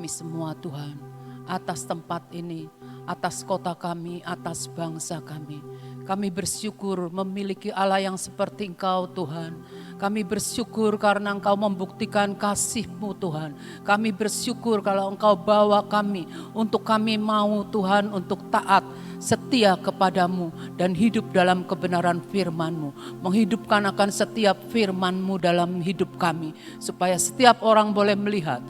kami semua Tuhan, atas tempat ini, atas kota kami, atas bangsa kami. Kami bersyukur memiliki Allah yang seperti Engkau Tuhan. Kami bersyukur karena Engkau membuktikan kasih-Mu Tuhan. Kami bersyukur kalau Engkau bawa kami untuk kami mau Tuhan untuk taat, setia kepadamu dan hidup dalam kebenaran firman-Mu. Menghidupkan akan setiap firman-Mu dalam hidup kami. Supaya setiap orang boleh melihat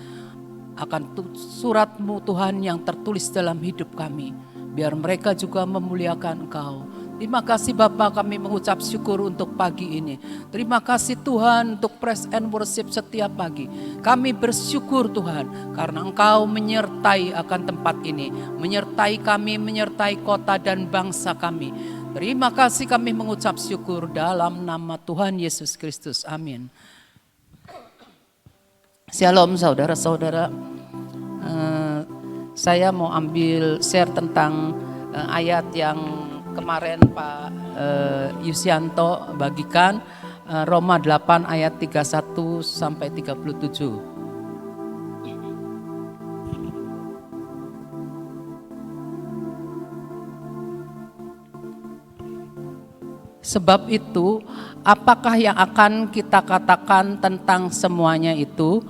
akan surat-Mu Tuhan yang tertulis dalam hidup kami. Biar mereka juga memuliakan Engkau. Terima kasih Bapa, kami mengucap syukur untuk pagi ini. Terima kasih Tuhan untuk praise and worship setiap pagi. Kami bersyukur Tuhan karena Engkau menyertai akan tempat ini. Menyertai kami, menyertai kota dan bangsa kami. Terima kasih kami mengucap syukur dalam nama Tuhan Yesus Kristus. Amin. Shalom saudara-saudara. Saya mau ambil share tentang ayat yang kemarin Pak Yusianto bagikan, Roma 8 ayat 31 sampai 37. Sebab itu, apakah yang akan kita katakan tentang semuanya itu?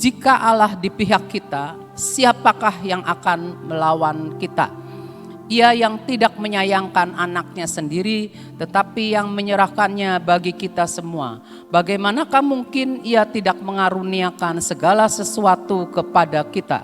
Jika Allah di pihak kita, siapakah yang akan melawan kita? Ia yang tidak menyayangkan anaknya sendiri, tetapi yang menyerahkannya bagi kita semua. Bagaimanakah mungkin ia tidak mengaruniakan segala sesuatu kepada kita?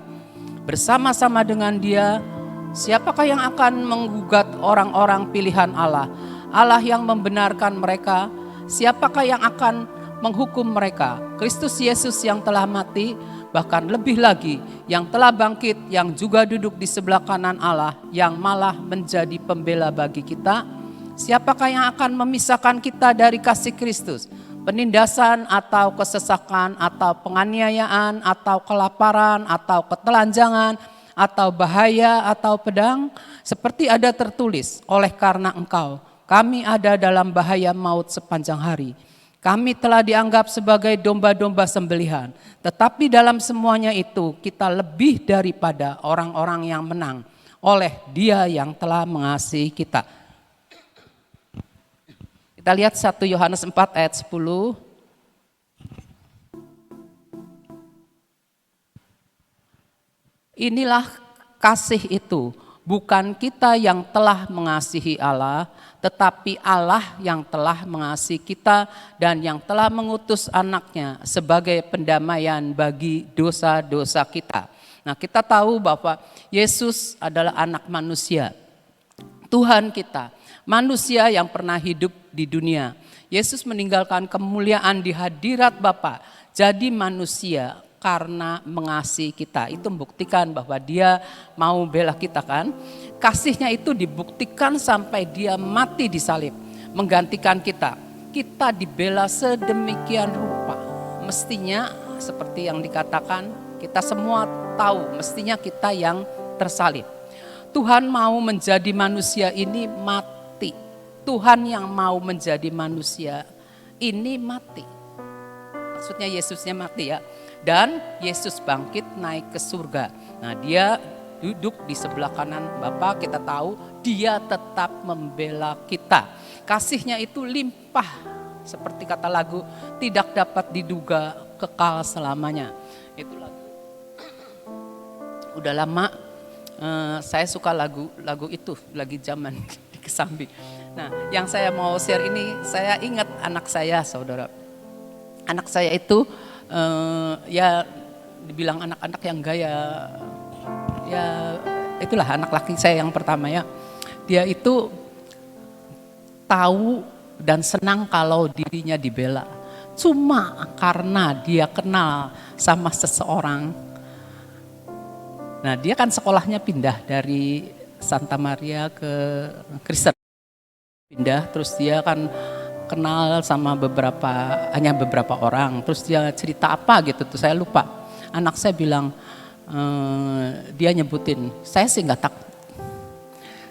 Bersama-sama dengan Dia, siapakah yang akan menggugat orang-orang pilihan Allah? Allah yang membenarkan mereka, siapakah yang akan menghukum mereka? Kristus Yesus yang telah mati, bahkan lebih lagi yang telah bangkit, yang juga duduk di sebelah kanan Allah, yang malah menjadi pembela bagi kita. Siapakah yang akan memisahkan kita dari kasih Kristus? Penindasan atau kesesakan atau penganiayaan atau kelaparan atau ketelanjangan atau bahaya atau pedang? Seperti ada tertulis, oleh karena Engkau kami ada dalam bahaya maut sepanjang hari. Kami telah dianggap sebagai domba-domba sembelihan, tetapi dalam semuanya itu kita lebih daripada orang-orang yang menang oleh Dia yang telah mengasihi kita. Kita lihat 1 Yohanes 4 ayat 10. Inilah kasih itu, bukan kita yang telah mengasihi Allah, tetapi Allah yang telah mengasihi kita dan yang telah mengutus anaknya sebagai pendamaian bagi dosa-dosa kita. Nah, kita tahu bahwa Yesus adalah anak manusia, Tuhan kita, manusia yang pernah hidup di dunia. Yesus meninggalkan kemuliaan di hadirat Bapa, jadi manusia karena mengasihi kita. Itu membuktikan bahwa Dia mau bela kita kan. Kasihnya itu dibuktikan sampai Dia mati di salib, menggantikan kita. Kita dibela sedemikian rupa. Mestinya seperti yang dikatakan, kita semua tahu mestinya kita yang tersalib. Tuhan mau menjadi manusia ini mati. Tuhan yang mau menjadi manusia ini mati. Maksudnya Yesusnya mati ya. Dan Yesus bangkit naik ke surga. Nah, Dia duduk di sebelah kanan Bapa, kita tahu Dia tetap membela kita. Kasihnya itu limpah, seperti kata lagu, tidak dapat diduga, kekal selamanya. Itu lagu. Udah lama saya suka lagu itu, lagi zaman di Kesambi. Nah, yang saya mau share ini, saya ingat anak saya, saudara. Anak saya itu ya dibilang anak-anak yang gaya, ya itulah anak laki saya yang pertama ya. Dia itu tahu dan senang kalau dirinya dibela. Cuma karena dia kenal sama seseorang. Nah, dia kan sekolahnya pindah dari Santa Maria ke Kristen. Pindah, terus dia kan kenal sama hanya beberapa orang. Terus dia cerita apa gitu tuh, saya lupa. Anak saya bilang, dia nyebutin, saya sih gak takut.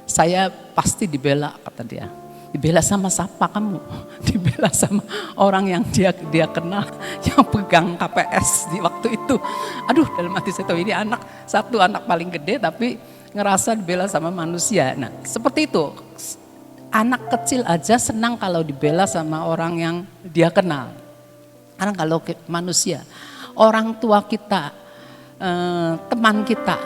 Saya pasti dibela, kata dia. Dibela sama siapa kamu? Dibela sama orang yang dia kenal, yang pegang KPS di waktu itu. Aduh, dalam hati saya tahu ini satu anak paling gede tapi ngerasa dibela sama manusia. Nah, seperti itu. Anak kecil aja senang kalau dibela sama orang yang dia kenal. Karena kalau manusia, orang tua kita, teman kita,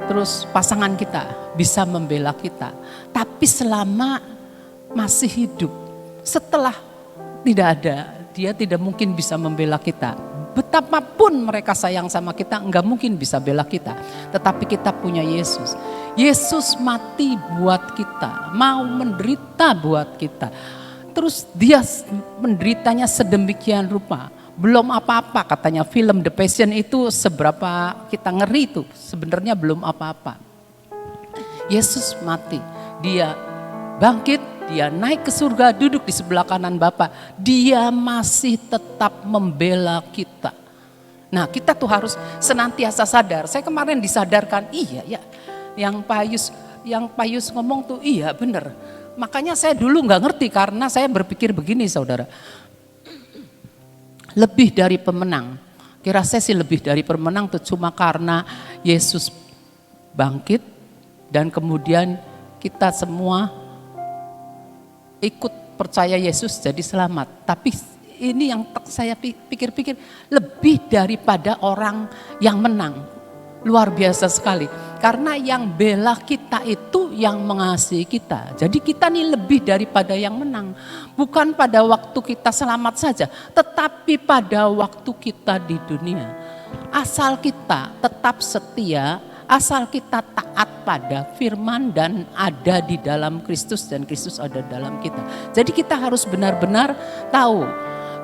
terus pasangan kita bisa membela kita. Tapi selama masih hidup, setelah tidak ada, dia tidak mungkin bisa membela kita. Betapapun mereka sayang sama kita, enggak mungkin bisa bela kita. Tetapi kita punya Yesus. Yesus mati buat kita, mau menderita buat kita. Terus dia menderitanya sedemikian rupa. Belum apa-apa katanya film The Passion itu seberapa kita ngeri itu. Sebenarnya belum apa-apa. Yesus mati, dia bangkit, dia naik ke surga, duduk di sebelah kanan Bapa. Dia masih tetap membela kita. Nah, kita tuh harus senantiasa sadar. Saya kemarin disadarkan, iya ya, yang Pak Yus ngomong tuh iya benar. Makanya saya dulu nggak ngerti karena saya berpikir begini saudara. Lebih dari pemenang. Kira saya sih lebih dari pemenang tuh cuma karena Yesus bangkit dan kemudian kita semua ikut percaya Yesus jadi selamat. Tapi ini yang saya pikir-pikir lebih daripada orang yang menang. Luar biasa sekali. Karena yang bela kita itu yang mengasihi kita. Jadi kita nih lebih daripada yang menang. Bukan pada waktu kita selamat saja. Tetapi pada waktu kita di dunia. Asal kita tetap setia. Asal kita taat pada firman dan ada di dalam Kristus. Dan Kristus ada dalam kita. Jadi kita harus benar-benar tahu.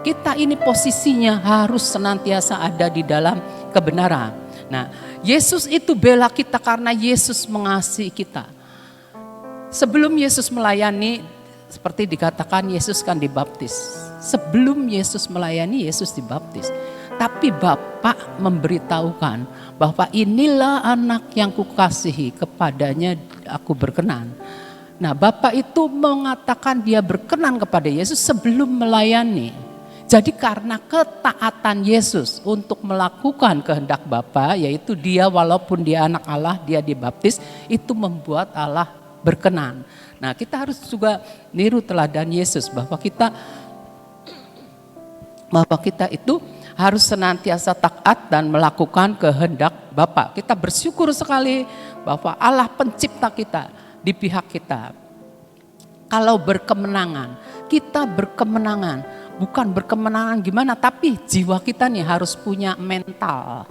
Kita ini posisinya harus senantiasa ada di dalam kebenaran. Nah, Yesus itu bela kita karena Yesus mengasihi kita. Sebelum Yesus melayani, seperti dikatakan Yesus kan dibaptis. Sebelum Yesus melayani, Yesus dibaptis. Tapi Bapa memberitahukan bahwa inilah anak yang kukasihi, kepadanya aku berkenan. Nah, Bapa itu mengatakan dia berkenan kepada Yesus sebelum melayani. Jadi karena ketaatan Yesus untuk melakukan kehendak Bapa, yaitu dia walaupun dia anak Allah, dia dibaptis, itu membuat Allah berkenan. Nah, kita harus juga niru teladan Yesus bahwa kita itu harus senantiasa taat dan melakukan kehendak Bapa. Kita bersyukur sekali bahwa Allah pencipta kita di pihak kita. Kalau berkemenangan, kita berkemenangan. Bukan berkemenangan gimana, tapi jiwa kita nih harus punya mental.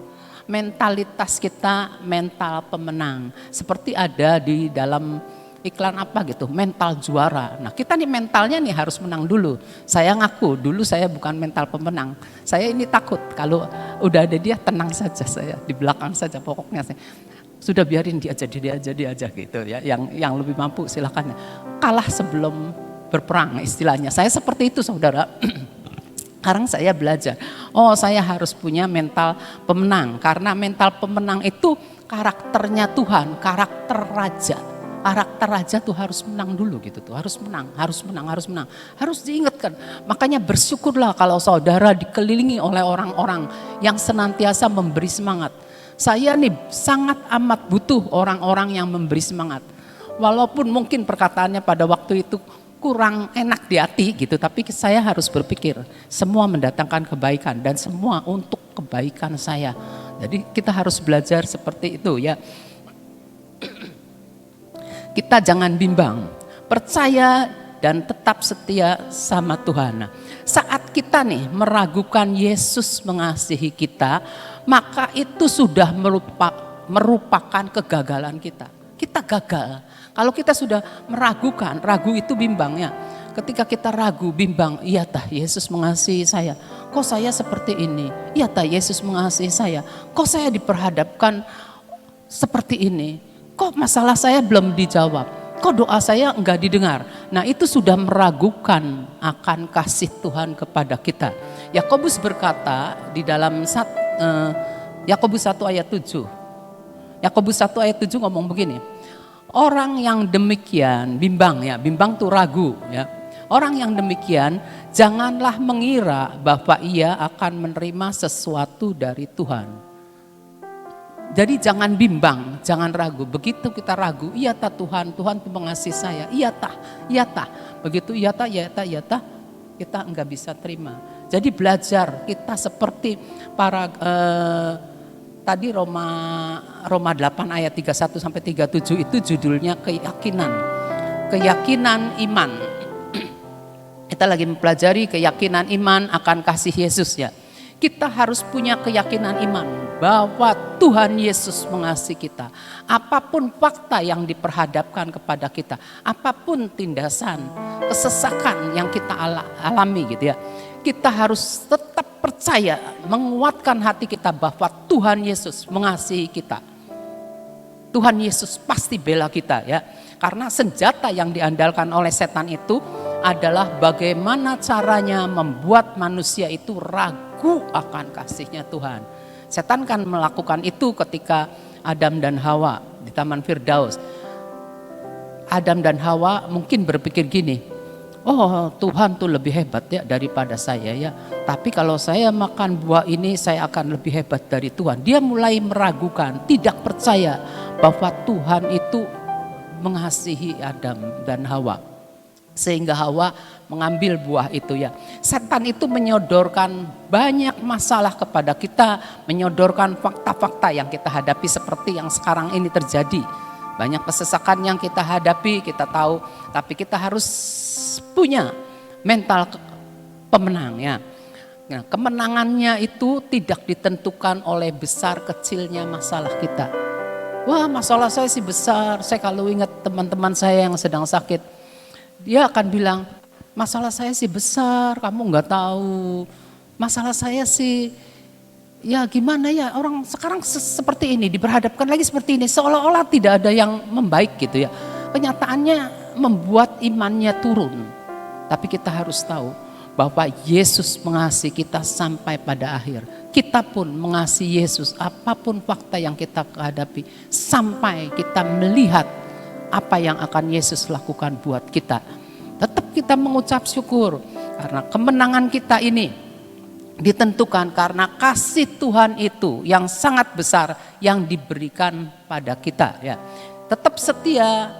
Mentalitas kita mental pemenang. Seperti ada di dalam iklan apa gitu, mental juara. Nah, kita nih mentalnya nih harus menang dulu. Saya ngaku, dulu saya bukan mental pemenang. Saya ini takut kalau udah ada dia tenang saja saya, di belakang saja pokoknya saya. Sudah biarin dia aja gitu ya. Yang lebih mampu silakan. Kalah sebelum berperang istilahnya. Saya seperti itu saudara. Sekarang saya belajar. Oh, saya harus punya mental pemenang. Karena mental pemenang itu karakternya Tuhan, karakter raja. Karakter raja tuh harus menang dulu gitu tuh. Harus menang. Harus diingatkan. Makanya bersyukurlah kalau saudara dikelilingi oleh orang-orang yang senantiasa memberi semangat. Saya nih sangat amat butuh orang-orang yang memberi semangat. Walaupun mungkin perkataannya pada waktu itu kurang enak di hati gitu, tapi saya harus berpikir semua mendatangkan kebaikan dan semua untuk kebaikan saya. Jadi kita harus belajar seperti itu ya. Kita jangan bimbang, percaya dan tetap setia sama Tuhan. Nah, saat kita nih meragukan Yesus mengasihi kita, maka itu sudah merupakan kegagalan kita. Kita gagal. Kalau kita sudah meragukan, ragu itu bimbang ya. Ketika kita ragu, bimbang, iya tah Yesus mengasihi saya. Kok saya seperti ini? Iya tah Yesus mengasihi saya. Kok saya diperhadapkan seperti ini? Kok masalah saya belum dijawab? Kok doa saya enggak didengar? Nah, itu sudah meragukan akan kasih Tuhan kepada kita. Yakobus berkata di dalam Yakobus 1 ayat 7. Yakobus 1 ayat 7 ngomong begini. Orang yang demikian, bimbang ya, bimbang tuh ragu ya. Orang yang demikian janganlah mengira bahwa ia akan menerima sesuatu dari Tuhan. Jadi jangan bimbang, jangan ragu. Begitu kita ragu, iya tah Tuhan, Tuhan tuh mengasihi saya, iya tah. Begitu iya tah, kita enggak bisa terima. Jadi belajar kita seperti para tadi Roma 8 ayat 31 sampai 37 itu judulnya keyakinan iman. Kita lagi mempelajari keyakinan iman akan kasih Yesus ya. Kita harus punya keyakinan iman bahwa Tuhan Yesus mengasihi kita. Apapun fakta yang diperhadapkan kepada kita, apapun tindasan, kesesakan yang kita alami gitu ya. Kita harus tetap percaya, menguatkan hati kita bahwa Tuhan Yesus mengasihi kita. Tuhan Yesus pasti bela kita ya. Karena senjata yang diandalkan oleh setan itu adalah bagaimana caranya membuat manusia itu ragu akan kasihnya Tuhan. Setan kan melakukan itu ketika Adam dan Hawa di Taman Firdaus. Adam dan Hawa mungkin berpikir gini, oh Tuhan tuh lebih hebat ya daripada saya ya. Tapi kalau saya makan buah ini saya akan lebih hebat dari Tuhan. Dia mulai meragukan, tidak percaya bahwa Tuhan itu mengasihi Adam dan Hawa. Sehingga Hawa mengambil buah itu ya. Setan itu menyodorkan banyak masalah kepada kita, menyodorkan fakta-fakta yang kita hadapi seperti yang sekarang ini terjadi. Banyak kesesakan yang kita hadapi, kita tahu, tapi kita harus punya mental pemenang ya. Nah, kemenangannya itu tidak ditentukan oleh besar kecilnya masalah kita. Wah, masalah saya sih besar. Saya kalau ingat teman-teman saya yang sedang sakit, dia akan bilang, masalah saya sih besar, kamu nggak tahu. Masalah saya sih, ya gimana ya, orang sekarang seperti ini, diperhadapkan lagi seperti ini, seolah-olah tidak ada yang membaik gitu ya. Kenyataannya membuat imannya turun. Tapi kita harus tahu bahwa Yesus mengasihi kita sampai pada akhir. Kita pun mengasihi Yesus, apapun fakta yang kita hadapi, sampai kita melihat apa yang akan Yesus lakukan buat kita. Tetap kita mengucap syukur karena kemenangan kita ini ditentukan karena kasih Tuhan itu yang sangat besar yang diberikan pada kita ya. Tetap setia,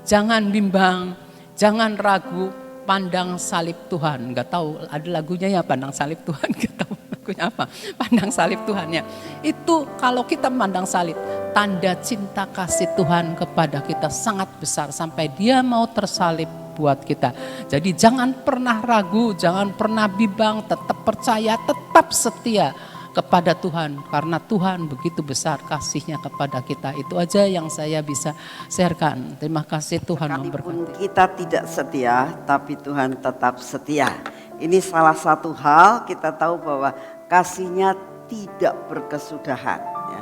jangan bimbang, jangan ragu, pandang salib Tuhan. Enggak tahu ada lagunya ya, pandang salib Tuhan, enggak tahu lagunya apa. Pandang salib Tuhan ya. Itu kalau kita memandang salib, tanda cinta kasih Tuhan kepada kita sangat besar sampai dia mau tersalib buat kita. Jadi jangan pernah ragu, jangan pernah bimbang, tetap percaya, tetap setia kepada Tuhan. Karena Tuhan begitu besar kasihnya kepada kita. Itu aja yang saya bisa sharekan. Terima kasih Tuhan memberkati. Kita tidak setia, tapi Tuhan tetap setia. Ini salah satu hal kita tahu bahwa kasihnya tidak berkesudahan. Ya.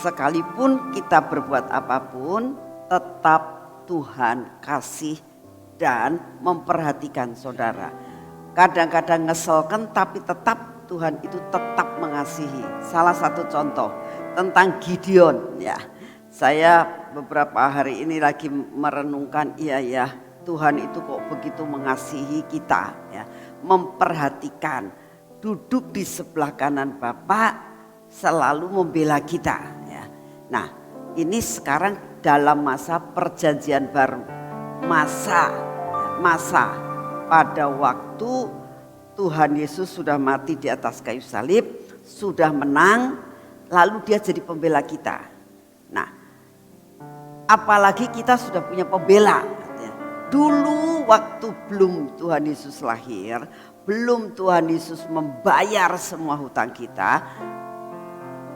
Sekalipun kita berbuat apapun, tetap Tuhan kasih dan memperhatikan saudara. Kadang-kadang ngeselkan tapi tetap Tuhan itu tetap mengasihi. Salah satu contoh tentang Gideon ya. Saya beberapa hari ini lagi merenungkan iya Tuhan itu kok begitu mengasihi kita ya. Memperhatikan, duduk di sebelah kanan Bapa selalu membela kita ya. Nah, ini sekarang dalam masa perjanjian baru. Masa pada waktu Tuhan Yesus sudah mati di atas kayu salib, sudah menang, lalu dia jadi pembela kita. Nah, apalagi kita sudah punya pembela. Dulu waktu belum Tuhan Yesus lahir, belum Tuhan Yesus membayar semua hutang kita,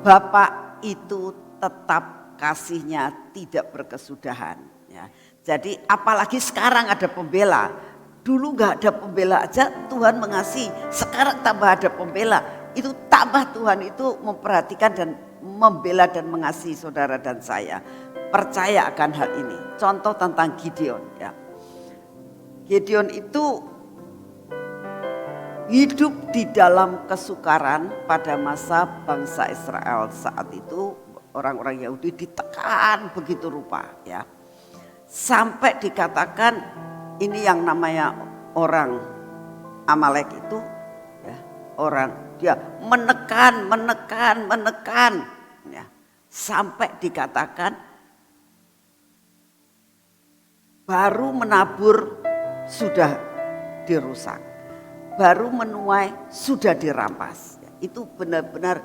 Bapa itu tetap kasihnya tidak berkesudahan. Ya. Jadi apalagi sekarang ada pembela. Dulu gak ada pembela aja Tuhan mengasihi. Sekarang tambah ada pembela. Itu tambah Tuhan itu memperhatikan dan membela dan mengasihi saudara dan saya. Percaya akan hal ini. Contoh tentang Gideon ya. Gideon itu hidup di dalam kesukaran pada masa bangsa Israel saat itu. Orang-orang Yahudi ditekan begitu rupa ya. Sampai dikatakan ini yang namanya orang Amalek itu ya, orang dia menekan ya, sampai dikatakan baru menabur sudah dirusak, baru menuai sudah dirampas. Itu benar-benar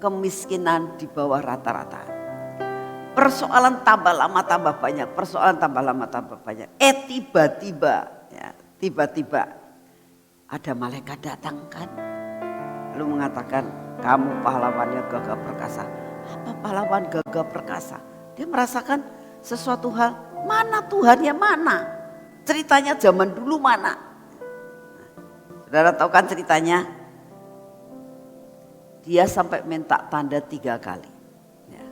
kemiskinan di bawah rata-rata. Persoalan tambah lama tambah banyak, persoalan tambah lama tambah banyak. Tiba-tiba ada malaikat datang kan, lalu mengatakan kamu pahlawannya gagah perkasa. Apa pahlawan gagah perkasa? Dia merasakan sesuatu hal, mana Tuhannya mana? Ceritanya zaman dulu mana? Saudara tahu kan ceritanya? Dia sampai minta tanda 3 kali. Ya.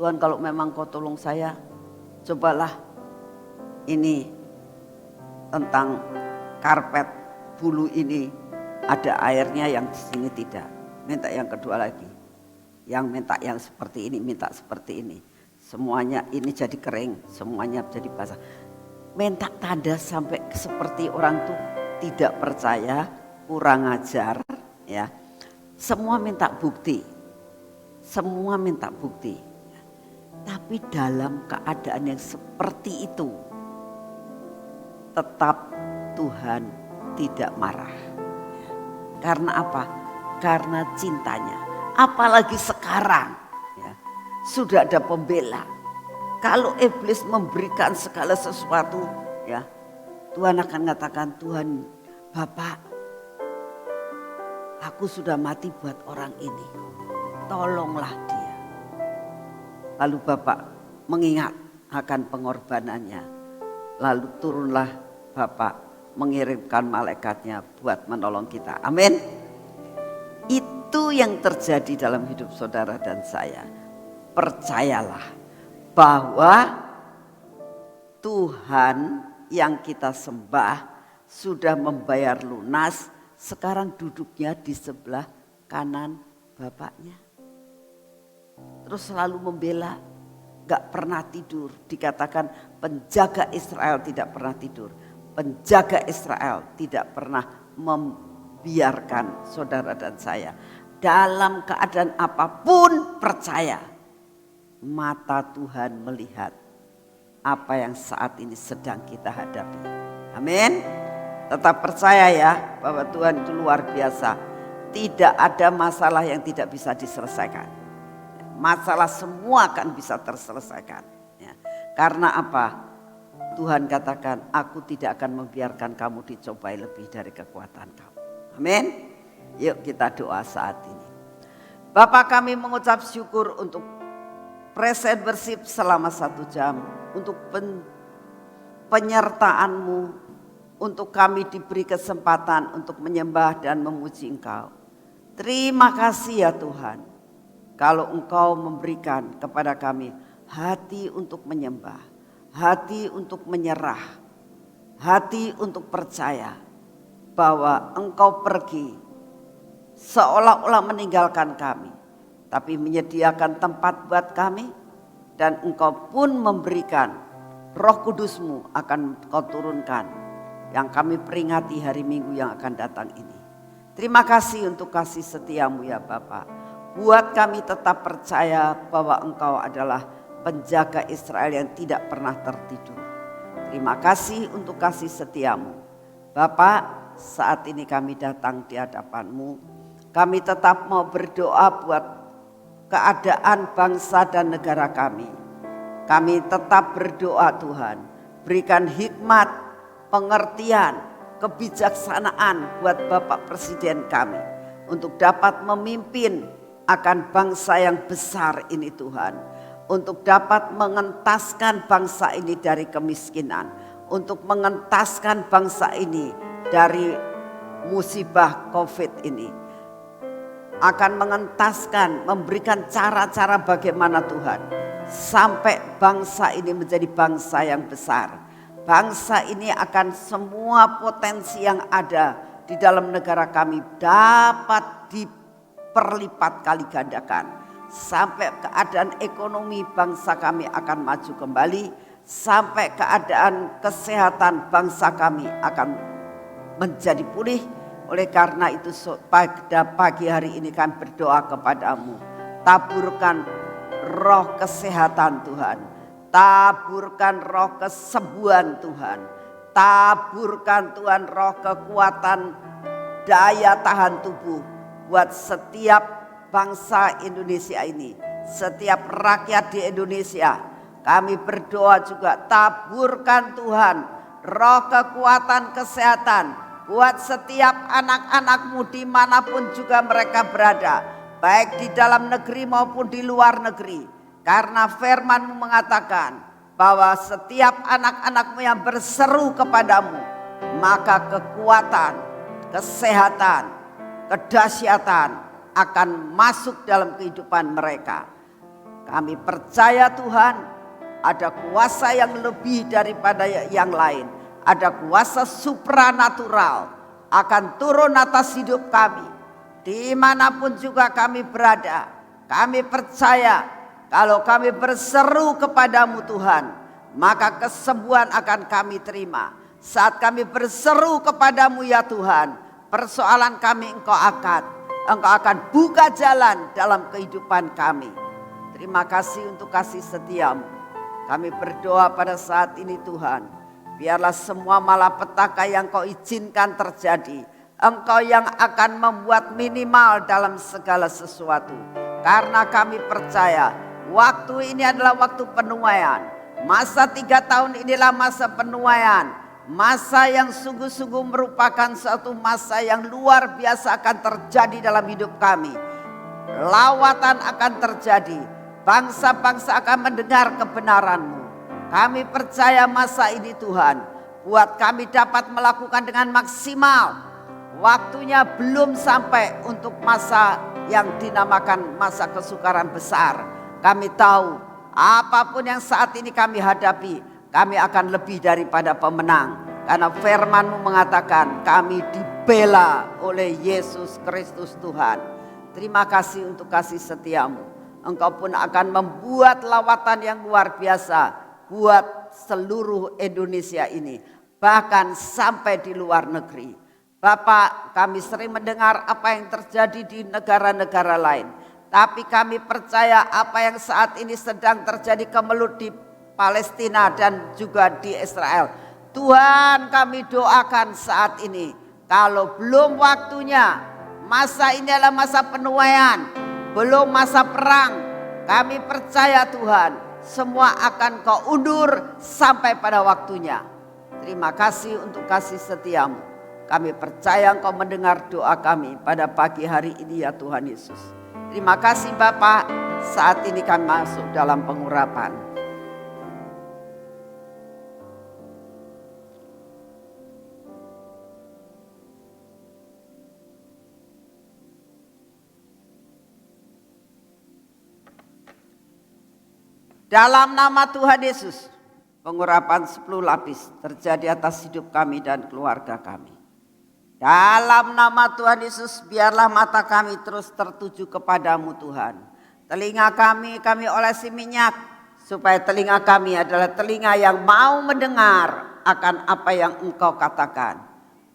Tuhan kalau memang kau tolong saya, cobalah ini tentang karpet bulu ini ada airnya, yang di sini tidak. Minta yang kedua lagi. Yang minta yang seperti ini, minta seperti ini. Semuanya ini jadi kering, semuanya jadi basah. Minta tanda sampai seperti orang tuh tidak percaya, kurang ajar, ya. Semua minta bukti. Semua minta bukti. Tapi dalam keadaan yang seperti itu, tetap Tuhan tidak marah. Karena apa? Karena cintanya. Apalagi sekarang ya, sudah ada pembela. Kalau iblis memberikan segala sesuatu, ya Tuhan akan mengatakan, Tuhan Bapak, aku sudah mati buat orang ini, tolonglah dia. Lalu Bapak mengingat akan pengorbanannya. Lalu turunlah Bapak mengirimkan malaikatnya buat menolong kita. Amin. Itu yang terjadi dalam hidup saudara dan saya. Percayalah bahwa Tuhan yang kita sembah sudah membayar lunas. Sekarang duduknya di sebelah kanan Bapaknya. Terus selalu membela, gak pernah tidur. Dikatakan penjaga Israel tidak pernah tidur. Penjaga Israel tidak pernah membiarkan saudara dan saya. Dalam keadaan apapun percaya. Mata Tuhan melihat apa yang saat ini sedang kita hadapi. Amin. Tetap percaya ya bahwa Tuhan itu luar biasa. Tidak ada masalah yang tidak bisa diselesaikan. Masalah semua akan bisa terselesaikan. Ya. Karena apa? Tuhan katakan, aku tidak akan membiarkan kamu dicobai lebih dari kekuatan kamu. Amin. Yuk kita doa saat ini. Bapa, kami mengucap syukur untuk present worship selama 1 jam. Untuk penyertaan-Mu. Untuk kami diberi kesempatan untuk menyembah dan memuji Engkau. Terima kasih ya Tuhan. Kalau Engkau memberikan kepada kami hati untuk menyembah. Hati untuk menyerah. Hati untuk percaya. Bahwa Engkau pergi seolah-olah meninggalkan kami. Tapi menyediakan tempat buat kami. Dan Engkau pun memberikan Roh Kudus-Mu akan Engkau turunkan. Yang kami peringati hari Minggu yang akan datang ini. Terima kasih untuk kasih setia-Mu ya Bapa. Buat kami tetap percaya bahwa Engkau adalah penjaga Israel yang tidak pernah tertidur. Terima kasih untuk kasih setia-Mu. Bapa, saat ini kami datang di hadapan-Mu. Kami tetap mau berdoa buat keadaan bangsa dan negara kami. Kami tetap berdoa Tuhan. Berikan hikmat, pengertian, kebijaksanaan buat Bapak Presiden kami. Untuk dapat memimpin akan bangsa yang besar ini Tuhan. Untuk dapat mengentaskan bangsa ini dari kemiskinan. Untuk mengentaskan bangsa ini dari musibah COVID ini. Akan mengentaskan, memberikan cara-cara bagaimana Tuhan. Sampai bangsa ini menjadi bangsa yang besar. Bangsa ini akan semua potensi yang ada di dalam negara kami dapat diperlipat kali gandakan. Sampai keadaan ekonomi bangsa kami akan maju kembali sampai keadaan kesehatan bangsa kami akan menjadi pulih. Oleh karena itu pada pagi hari ini kami berdoa kepadamu, taburkan roh kesehatan Tuhan, taburkan roh kesembuhan Tuhan, taburkan Tuhan roh kekuatan daya tahan tubuh buat setiap bangsa Indonesia ini, setiap rakyat di Indonesia. Kami berdoa juga, taburkan Tuhan roh kekuatan kesehatan buat setiap anak-anakmu dimanapun juga mereka berada, baik di dalam negeri maupun di luar negeri. Karena firman-Mu mengatakan bahwa setiap anak-anakmu yang berseru kepadamu, maka kekuatan, kesehatan, kedahsyatan akan masuk dalam kehidupan mereka. Kami percaya Tuhan, ada kuasa yang lebih daripada yang lain. Ada kuasa supranatural akan turun atas hidup kami. Dimanapun juga kami berada, kami percaya kalau kami berseru kepadamu Tuhan, maka kesembuhan akan kami terima. Saat kami berseru kepadamu ya Tuhan, persoalan kami Engkau akan buka jalan dalam kehidupan kami. Terima kasih untuk kasih setiamu. Kami berdoa pada saat ini Tuhan, biarlah semua malapetaka yang Kau izinkan terjadi, Engkau yang akan membuat minimal dalam segala sesuatu. Karena kami percaya waktu ini adalah waktu penuaian. Masa 3 tahun inilah masa penuaian. Masa yang sungguh-sungguh merupakan suatu masa yang luar biasa akan terjadi dalam hidup kami. Lawatan akan terjadi. Bangsa-bangsa akan mendengar kebenaran-Mu. Kami percaya masa ini Tuhan, buat kami dapat melakukan dengan maksimal. Waktunya belum sampai untuk masa yang dinamakan masa kesukaran besar. Kami tahu apapun yang saat ini kami hadapi, kami akan lebih daripada pemenang. Karena firman-Mu mengatakan kami dibela oleh Yesus Kristus Tuhan. Terima kasih untuk kasih setiamu. Engkau pun akan membuat lawatan yang luar biasa buat seluruh Indonesia ini, bahkan sampai di luar negeri. Bapak, kami sering mendengar apa yang terjadi di negara-negara lain, tapi kami percaya apa yang saat ini sedang terjadi kemelut di Palestina dan juga di Israel. Tuhan, kami doakan saat ini, kalau belum waktunya, masa ini adalah masa penuaian, belum masa perang. Kami percaya Tuhan, semua akan Kau undur sampai pada waktunya. Terima kasih untuk kasih setiamu. Kami percaya Engkau mendengar doa kami pada pagi hari ini ya Tuhan Yesus. Terima kasih Bapak, saat ini kami masuk dalam pengurapan. Dalam nama Tuhan Yesus, pengurapan 10 lapis terjadi atas hidup kami dan keluarga kami. Dalam nama Tuhan Yesus, biarlah mata kami terus tertuju kepadamu Tuhan. Telinga kami olesi minyak, supaya telinga kami adalah telinga yang mau mendengar akan apa yang Engkau katakan.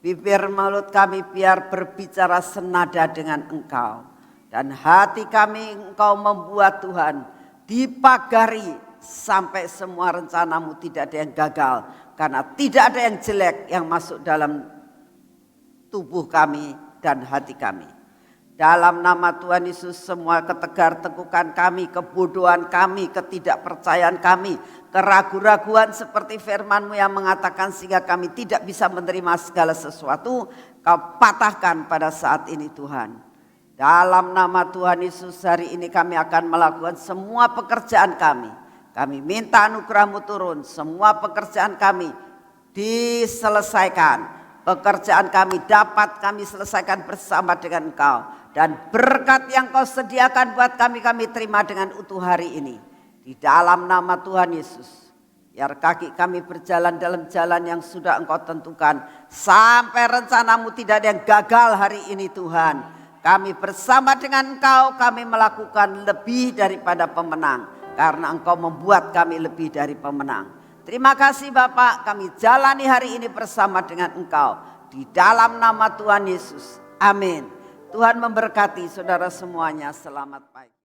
Bibir mulut kami biar berbicara senada dengan Engkau. Dan hati kami Engkau membuat Tuhan dipagari sampai semua rencanamu tidak ada yang gagal. Karena tidak ada yang jelek yang masuk dalam tubuh kami dan hati kami. Dalam nama Tuhan Yesus, semua ketegar-tegukan kami, kebodohan kami, ketidakpercayaan kami, keraguan-raguan seperti firman-Mu yang mengatakan sehingga kami tidak bisa menerima segala sesuatu, Kau patahkan pada saat ini Tuhan. Dalam nama Tuhan Yesus, hari ini kami akan melakukan semua pekerjaan kami. Kami minta anugerah-Mu turun, semua pekerjaan kami diselesaikan. Pekerjaan kami dapat kami selesaikan bersama dengan Engkau. Dan berkat yang Kau sediakan buat kami, kami terima dengan utuh hari ini. Di dalam nama Tuhan Yesus, biar kaki kami berjalan dalam jalan yang sudah Engkau tentukan. Sampai rencana-Mu tidak ada yang gagal hari ini Tuhan. Kami bersama dengan Engkau, kami melakukan lebih daripada pemenang. Karena Engkau membuat kami lebih dari pemenang. Terima kasih Bapak, kami jalani hari ini bersama dengan Engkau. Di dalam nama Tuhan Yesus. Amin. Tuhan memberkati saudara semuanya. Selamat pagi.